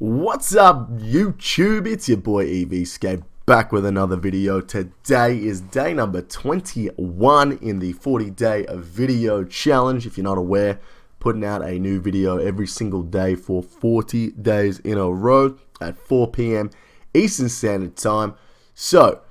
What's up YouTube? It's your boy EVscape back with another video. Today is day number 21 in the 40-day video challenge. If you're not aware, putting out a new video every single day for 40 days in a row at 4 p.m. Eastern Standard Time. So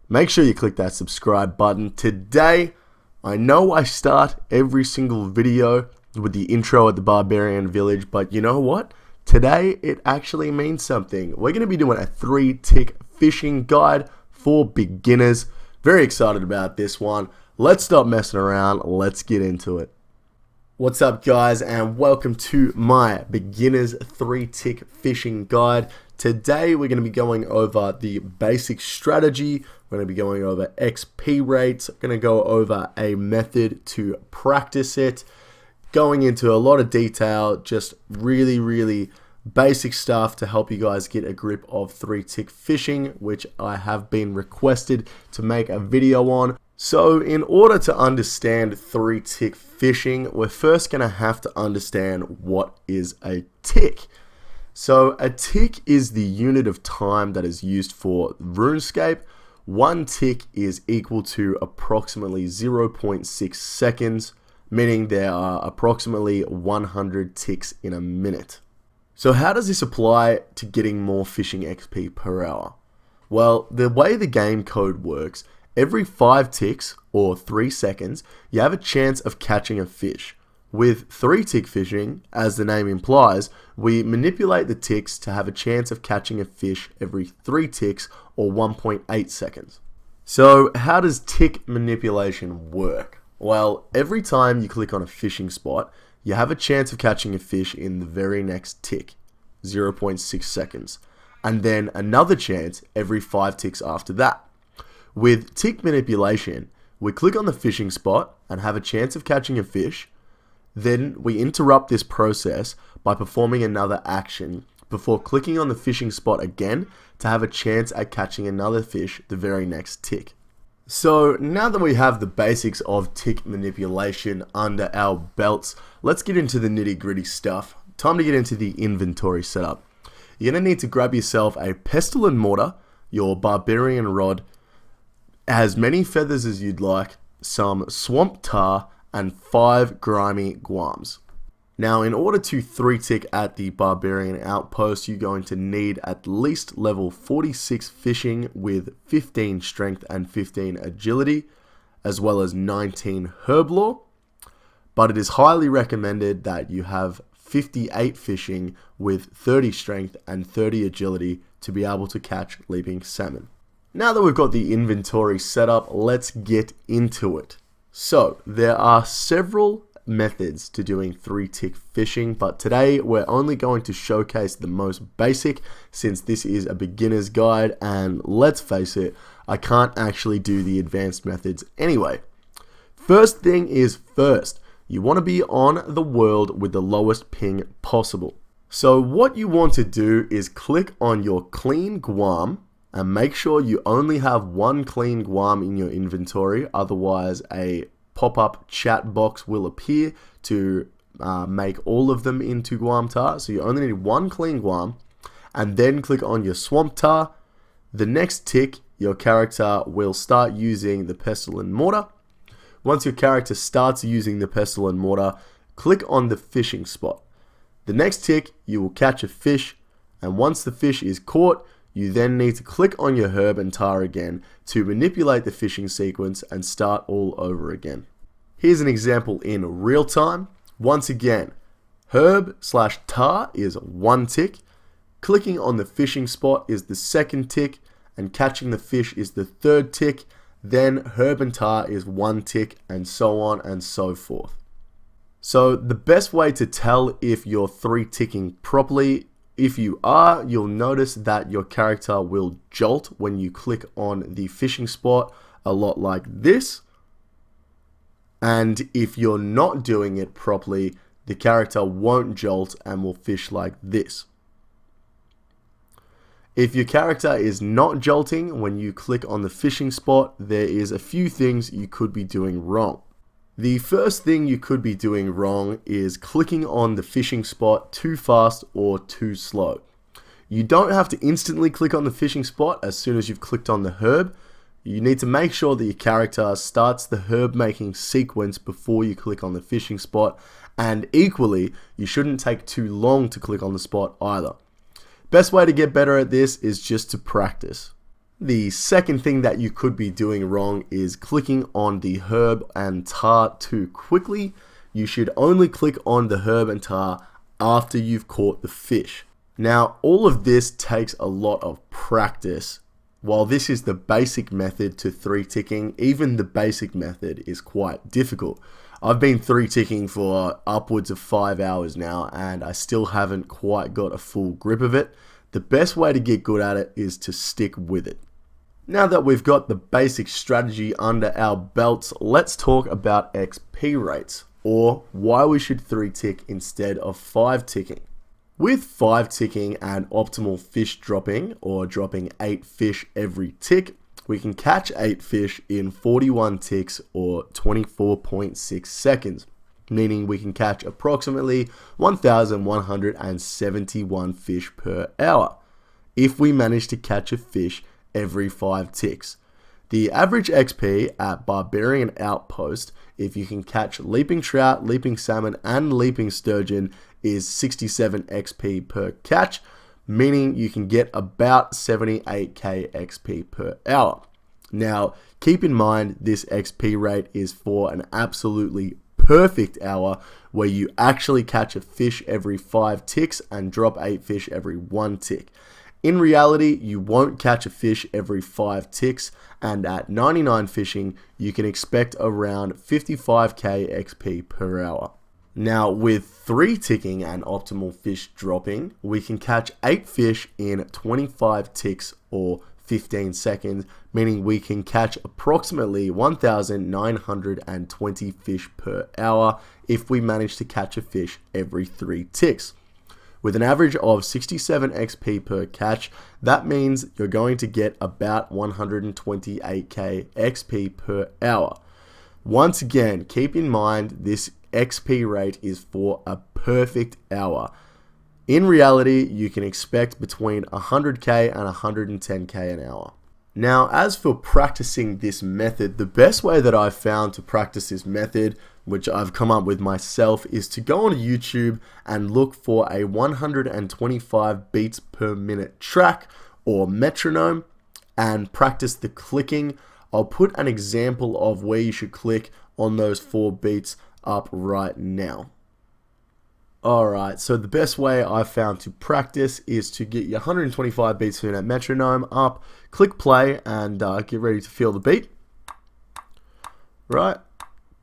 make sure you click that subscribe button. Today, I know I start every single video with the intro at the Barbarian Village, but you know what? Today, it actually means something. We're going to be doing a 3-tick fishing guide for beginners. Very excited about this one. Let's stop messing around. Let's get into it. What's up, guys, and welcome to my beginner's 3-tick fishing guide. Today, we're going to be going over the basic strategy. We're going to be going over XP rates. We're going to go over a method to practice it. Going into a lot of detail, just really basic stuff to help you guys get a grip of 3-tick fishing, which I have been requested to make a video on. So in order to understand 3-tick fishing, we're first going to have to understand what is a tick. So a tick is the unit of time that is used for RuneScape. One tick is equal to approximately 0.6 seconds. Meaning there are approximately 100 ticks in a minute. So how does this apply to getting more fishing XP per hour? Well, the way the game code works, every 5 ticks, or 3 seconds, you have a chance of catching a fish. With 3-tick fishing, as the name implies, we manipulate the ticks to have a chance of catching a fish every 3 ticks, or 1.8 seconds. So how does tick manipulation work? Well, every time you click on a fishing spot, you have a chance of catching a fish in the very next tick, 0.6 seconds, and then another chance every 5 ticks after that. With tick manipulation, we click on the fishing spot and have a chance of catching a fish, then we interrupt this process by performing another action before clicking on the fishing spot again to have a chance at catching another fish the very next tick. So now that we have the basics of tick manipulation under our belts, let's get into the nitty-gritty stuff. Time to get into the inventory setup. You're going to need to grab yourself a pestle and mortar, your barbarian rod, as many feathers as you'd like, some swamp tar, and 5 grimy guams. Now, in order to 3-tick at the Barbarian Outpost, you're going to need at least level 46 fishing with 15 strength and 15 agility, as well as 19 herb lore. But it is highly recommended that you have 58 fishing with 30 strength and 30 agility to be able to catch leaping salmon. Now that we've got the inventory set up, let's get into it. So, there are several methods to doing 3-tick fishing, but today we're only going to showcase the most basic since this is a beginner's guide, and let's face it, I can't actually do the advanced methods anyway. First thing is first, you want to be on the world with the lowest ping possible. So what you want to do is click on your clean guam and make sure you only have one clean guam in your inventory, otherwise a pop-up chat box will appear to make all of them into guam tar. So you only need one clean guam, and then click on your swamp tar. The next tick, your character will start using the pestle and mortar. Once your character starts using the pestle and mortar, click on the fishing spot. The next tick, you will catch a fish, and once the fish is caught, you then need to click on your herb and tar again to manipulate the fishing sequence and start all over again. Here's an example in real time. Once again, herb/tar is 1 tick, clicking on the fishing spot is the 2nd tick, and catching the fish is the 3rd tick, then herb and tar is 1 tick, and so on and so forth. So the best way to tell if you're 3-ticking properly, if you are, you'll notice that your character will jolt when you click on the fishing spot, a lot like this. And if you're not doing it properly, the character won't jolt and will fish like this. If your character is not jolting when you click on the fishing spot, there is a few things you could be doing wrong. The first thing you could be doing wrong is clicking on the fishing spot too fast or too slow. You don't have to instantly click on the fishing spot as soon as you've clicked on the herb. You need to make sure that your character starts the herb making sequence before you click on the fishing spot, and equally, you shouldn't take too long to click on the spot either. Best way to get better at this is just to practice. The second thing that you could be doing wrong is clicking on the herb and tar too quickly. You should only click on the herb and tar after you've caught the fish. Now, all of this takes a lot of practice. While this is the basic method to 3-ticking, even the basic method is quite difficult. I've been 3-ticking for upwards of 5 hours now, and I still haven't quite got a full grip of it. The best way to get good at it is to stick with it. Now that we've got the basic strategy under our belts, let's talk about XP rates, or why we should 3-tick instead of 5-ticking. With 5-ticking and optimal fish dropping, or dropping 8 fish every tick, we can catch 8 fish in 41 ticks or 24.6 seconds, meaning we can catch approximately 1,171 fish per hour if we manage to catch a fish every 5 ticks. The average XP at Barbarian Outpost, if you can catch leaping trout, leaping salmon, and leaping sturgeon, is 67 XP per catch, meaning you can get about 78k XP per hour. Now, keep in mind this XP rate is for an absolutely perfect hour where you actually catch a fish every 5 ticks and drop 8 fish every 1 tick. In reality, you won't catch a fish every 5 ticks, and at 99 fishing, you can expect around 55k XP per hour. Now, with 3-ticking and optimal fish dropping, we can catch 8 fish in 25 ticks or 15 seconds, meaning we can catch approximately 1,920 fish per hour if we manage to catch a fish every 3 ticks. With an average of 67 XP per catch, that means you're going to get about 128k XP per hour. Once again, keep in mind this XP rate is for a perfect hour. In reality, you can expect between 100k and 110k an hour. Now, as for practicing this method, the best way that I've found to practice this method, which I've come up with myself, is to go on YouTube and look for a 125 beats per minute track or metronome and practice the clicking. I'll put an example of where you should click on those 4 beats up right now. Alright, so the best way I've found to practice is to get your 125 beats per minute metronome up, click play, and get ready to feel the beat. Right,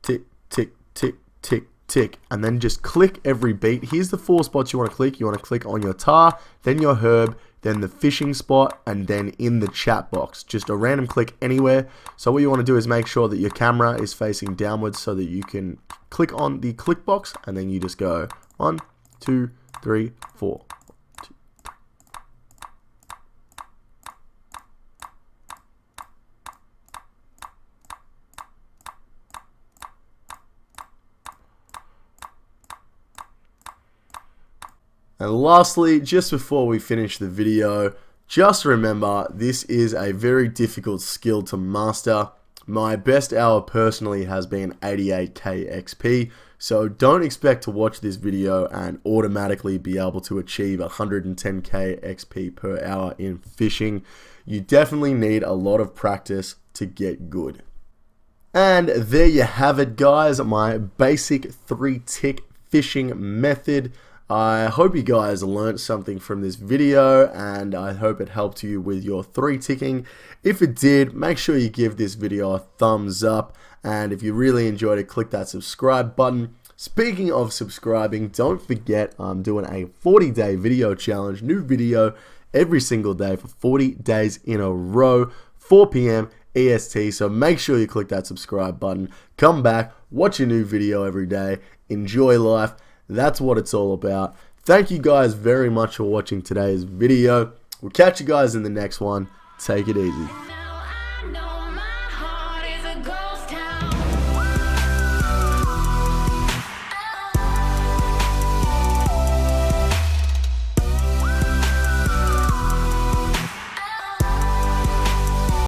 tick, tick, tick, tick, tick, and then just click every beat. Here's the 4 spots you want to click. You want to click on your tar, then your herb, then the fishing spot, and then in the chat box. Just a random click anywhere. So what you want to do is make sure that your camera is facing downwards so that you can click on the click box, and then you just go 1, 2, 3, 4. And lastly, just before we finish the video, just remember this is a very difficult skill to master. My best hour personally has been 88k XP, so don't expect to watch this video and automatically be able to achieve 110k XP per hour in fishing. You definitely need a lot of practice to get good. And there you have it, guys, my basic 3-tick fishing method. I hope you guys learned something from this video, and I hope it helped you with your 3-ticking. If it did, make sure you give this video a thumbs up, and if you really enjoyed it, click that subscribe button. Speaking of subscribing, don't forget I'm doing a 40-day video challenge, new video every single day for 40 days in a row, 4 p.m. EST, so make sure you click that subscribe button, come back, watch a new video every day, enjoy life. That's what it's all about. Thank you guys very much for watching today's video. We'll catch you guys in the next one. Take it easy.